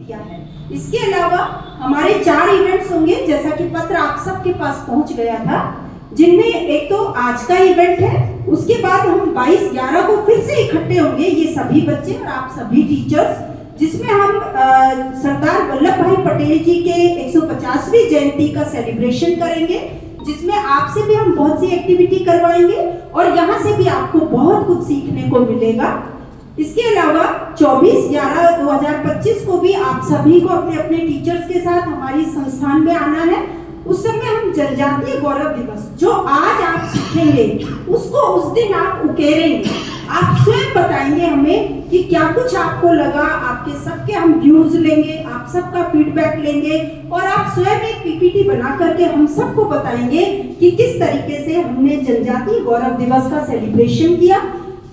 दिया है। इसके अलावा हमारे 4 इवेंट्स होंगे, जैसा कि पत्र आप सबके पास पहुंच गया था, जिनमें एक तो आज का इवेंट है, उसके बाद हम 22/11 को फिर से इकट्ठे होंगे, ये सभी बच्चे और आप सभी टीचर्स, जिसमें हम सरदार वल्लभ भाई पटेल जी के 150वीं जयंती का सेलिब्रेशन करेंगे, जिसमें आपसे भी हम बहुत सी एक्टिविटी करवाएंगे और यहाँ से भी आपको बहुत कुछ सीखने को मिलेगा। इसके अलावा 24/11/2025 को भी आप सभी को अपने अपने टीचर्स के साथ हमारी संस्थान में आना है। उस समय हम जनजातीय गौरव दिवस जो आज आप सीखेंगे उसको उस दिन आप उकेरेंगे, आप स्वयं बताएंगे हमें कि क्या कुछ आपको लगा, आपके सबके हम व्यूज लेंगे, आप सबका फीडबैक लेंगे और आप स्वयं एक पीपीटी बना करके हम सबको बताएंगे कि किस तरीके से हमने जनजातीय गौरव दिवस का सेलिब्रेशन किया।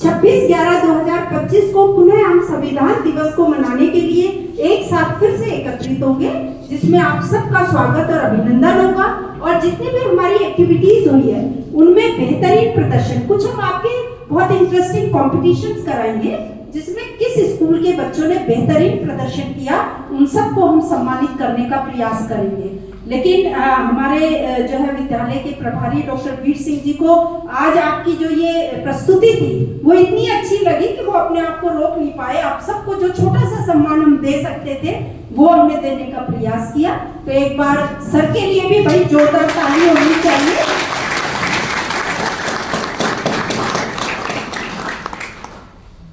26/11/2025 को पुनः हम संविधान दिवस को मनाने के लिए एक साथ फिर से एकत्रित होंगे, जिसमें आप सबका स्वागत और अभिनंदन होगा। और जितनी भी हमारी एक्टिविटीज हुई है उनमें बेहतरीन प्रदर्शन, कुछ हम आपके बहुत इंटरेस्टिंग कॉम्पिटिशंस कराएंगे, जिसमें किस स्कूल के बच्चों ने बेहतरीन प्रदर्शन किया उन सबको हम सम्मानित करने का प्रयास करेंगे। लेकिन हमारे जो है विद्यालय के प्रभारी डॉक्टर वीर सिंह जी को आज आपकी जो ये प्रस्तुति थी वो इतनी अच्छी लगी कि वो अपने आप को रोक नहीं पाए। आप सबको जो छोटा सा सम्मान हम दे सकते थे वो हमने देने का प्रयास किया। तो एक बार सर के लिए भी भाई जोरदार ताली होनी चाहिए।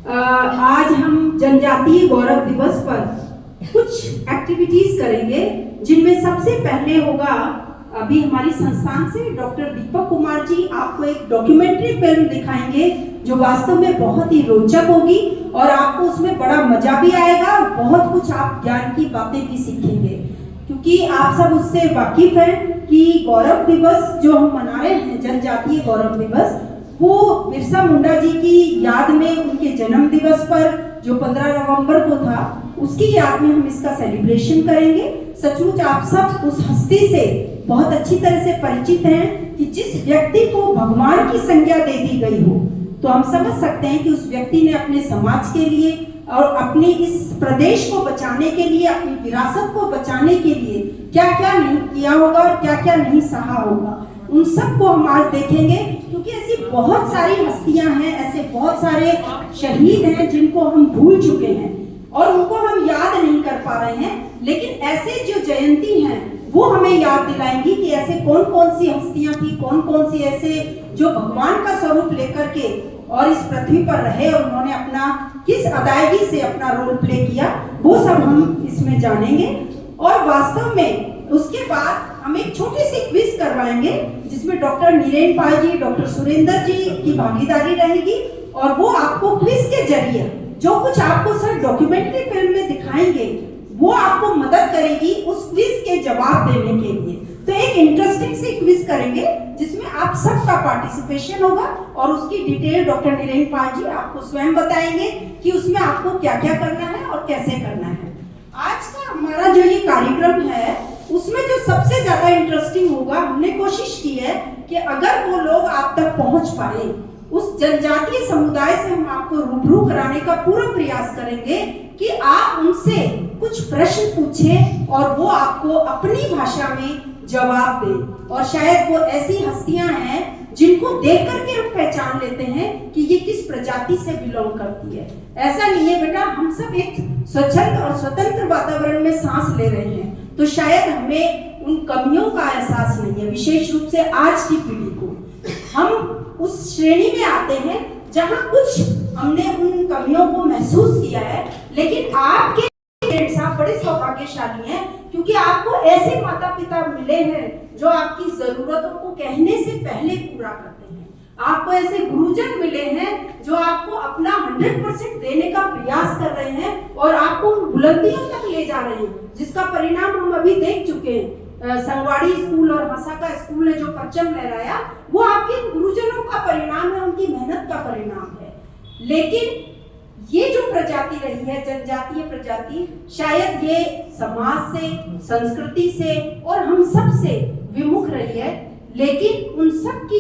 आज हम जनजातीय गौरव दिवस पर कुछ एक्टिविटीज करेंगे, जिनमें सबसे पहले होगा, अभी हमारी संस्थान से डॉक्टर दीपक कुमार जी आपको एक डॉक्यूमेंट्री फिल्म दिखाएंगे जो वास्तव में बहुत ही रोचक होगी और आपको उसमें बड़ा मजा भी आएगा और बहुत कुछ आप ज्ञान की बातें भी सीखेंगे, क्योंकि आप सब उससे वाकिफ हैं कि गौरव दिवस जो हम मना रहे हैं, जनजातीय गौरव दिवस, वो बिरसा मुंडा जी की याद में उनके जन्म दिवस पर जो 15 नवंबर को था उसकी याद में हम इसका सेलिब्रेशन करेंगे। सचमुच आप सब उस हस्ती से बहुत अच्छी तरह से परिचित हैं कि जिस व्यक्ति को भगवान की संज्ञा दे दी गई हो, तो हम समझ सकते हैं कि उस व्यक्ति ने अपने समाज के लिए और अपने इस प्रदेश को बचाने के लिए, अपनी विरासत को बचाने के लिए क्या क्या नहीं किया होगा और क्या क्या नहीं सहा होगा। उन सबको हम आज देखेंगे, क्योंकि ऐसी बहुत सारी हस्तियां हैं, ऐसे बहुत सारे शहीद हैं जिनको हम भूल चुके हैं और उनको हम याद नहीं कर पा रहे हैं। लेकिन ऐसे जो जयंती हैं वो हमें याद दिलाएंगी कि ऐसे कौन कौन सी हस्तियां थी, कौन कौन सी ऐसे जो भगवान का स्वरूप लेकर के और इस पृथ्वी पर रहे और उन्होंने अपना किस अदायगी से अपना रोल प्ले किया, वो सब हम इसमें जानेंगे। और वास्तव में उसके बाद हम एक छोटी सी क्विज करवाएंगे, जिसमें डॉक्टर नीरेन पाल जी, डॉक्टर सुरेंद्र जी की भागीदारी रहेगी और वो आपको क्विज के जरिए जो कुछ आपको सर डॉक्यूमेंट्री फिल्म में दिखाएंगे वो आपको मदद करेगी उस क्विज के जवाब देने के लिए। तो एक इंटरेस्टिंग सी क्विज करेंगे जिसमें आप सबका पार्टिसिपेशन होगा और उसकी डिटेल डॉक्टर नीरेन पाल जी आपको स्वयं बताएंगे कि उसमें आपको क्या क्या करना है और कैसे करना है। आज का हमारा जो ये कार्यक्रम है उसमें जो सबसे ज्यादा इंटरेस्टिंग होगा, हमने कोशिश की है कि अगर वो लोग आप तक पहुंच पाए, उस जनजातीय समुदाय से हम आपको रूबरू कराने का पूरा प्रयास करेंगे कि आप उनसे कुछ प्रश्न पूछें और वो आपको अपनी भाषा में जवाब दें। और शायद वो ऐसी हस्तियां हैं जिनको देख करके हम पहचान लेते हैं कि ये किस प्रजाति से बिलोंग करती है। ऐसा नहीं है बेटा, हम सब एक स्वच्छंद और स्वतंत्र वातावरण में सांस ले रहे हैं, तो शायद हमें उन कमियों का एहसास नहीं है। विशेष रूप से आज की पीढ़ी को हम उस श्रेणी में आते हैं जहां कुछ हमने उन कमियों को महसूस किया है, लेकिन आपके साथ बड़े सौभाग्यशाली हैं क्योंकि आपको ऐसे माता पिता मिले हैं जो आपकी जरूरतों को कहने से पहले पूरा करते हैं। आपको ऐसे गुरुजन मिले हैं जो आपको अपना 100% देने का प्रयास कर रहे हैं और आपको बुलंदियों तक ले जा रहे हैं, जिसका परिणाम हम अभी देख चुके हैं। संगवाड़ी स्कूल और हसाका स्कूल ने जो परचम लहराया वो आपके गुरुजनों का परिणाम है, उनकी मेहनत का परिणाम है। लेकिन ये जो प्रजाति रही है, जनजातीय प्रजाति, शायद ये समाज से, संस्कृति से और हम सब से विमुख रही है, लेकिन उन सब की